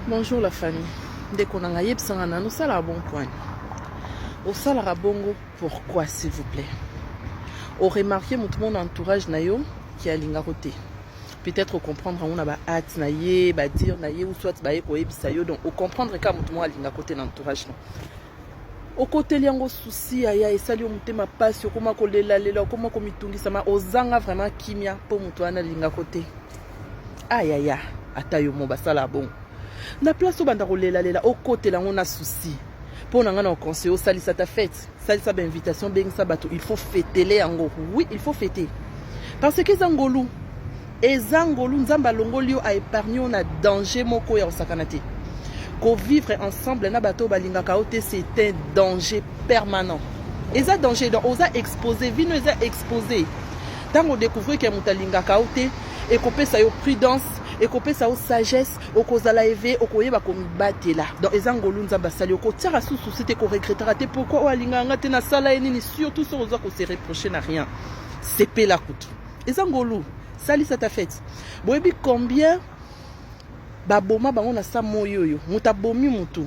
Bonjour la famille. Dès qu'on a eu besoin de nous, ça la bon point. Au salara bongo, pourquoi s'il vous plaît? Au remarqué mon entourage nayo qui a l'ingaroté. Peut-être comprendre on a ba hâte naye, ba dire naye ou soit ba eko ebisayo donc au comprendre ka mon a l'ingaroté l'entourage non. Au côté liango souci aya esali mutema passe koma ko lela koma ko mitungisa ma ozanga vraiment kimia po mutu ana l'ingaroté. Aïe aïe atayo mo basala bon. Na place au banda lela au côté là on a souci. Pour nous on conseil au sali ça ta fête, sali ça invitation ben ça bateau, il faut fêter les ango. Oui, il faut fêter. Parce que zangolu nzamba longolio a épargné on a danger moko ya sakanate. Ko vivre ensemble na bateau balinga kaote c'est un danger permanent. Et ça danger donc osa exposé, vino eza exposé. Tant on découvre que mutalinga kaote et ko pesa yo prudence et qu'on peut sa sagesse au cause la éve au koyeba ko batela donc ezangolu nzamba sali ko tira sous c'était ko regrettera te pourquoi o alinga ngate na sala nini surtout sur oza ko se reprocher na rien c'est pe la coûte ezangolu sali ça ta fête boyebi combien baboma bango na sa moyoyo muta bomi mutu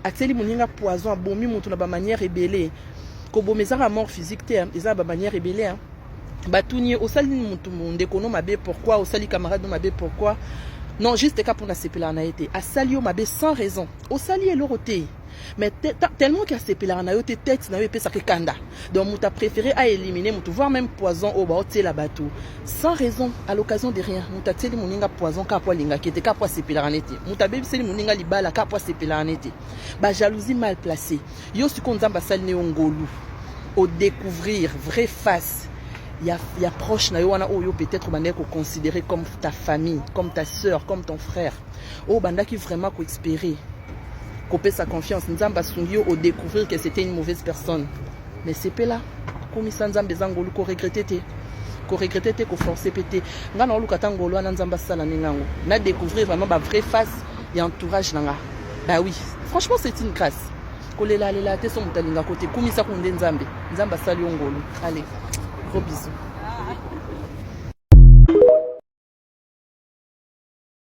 ateli muninga poison abomi mutu na ba manière rebelle ko bomezaka mort physique te eza ba manière rebelle Batounie au sali mutu monde kono mabe pourquoi au sali camarade no mabe pourquoi non juste cas pour na sepela na été a sali o mabe sans raison au sali et l'oroté mais tellement qu'il a sepela na yote tête na yo pesa ke kanda donc muta préféré à éliminer mutu voir même poison au ba oté la bateau sans raison à l'occasion de rien muta teli moninga poison ka po linga kete ka po sepela na été muta bebi seli moninga libala ka po sepela na été ba jalousie mal placée yo su konzamba sali ne ngolu au découvrir vraie face. Il y a proche na yo wana oyo peut-être bande ko considérer comme ta famille, comme ta sœur, comme ton frère. Oh banda qui vraiment ko espérer ko pe sa confiance nzamba sungio au découvrir que c'était une mauvaise personne. Mais c'est pas là. Comme nzamba zangolu ko regretter ko forcer pété. Ngana luka tangolo na nzamba sala ningango. Na découvrir vraiment ba vraie face et entourage nanga. Bah oui, franchement c'est une grâce. Ko lela te son mutalinga côté kumisa ko nzambe. Nzamba sali ngolo. Allez. Gros bisous.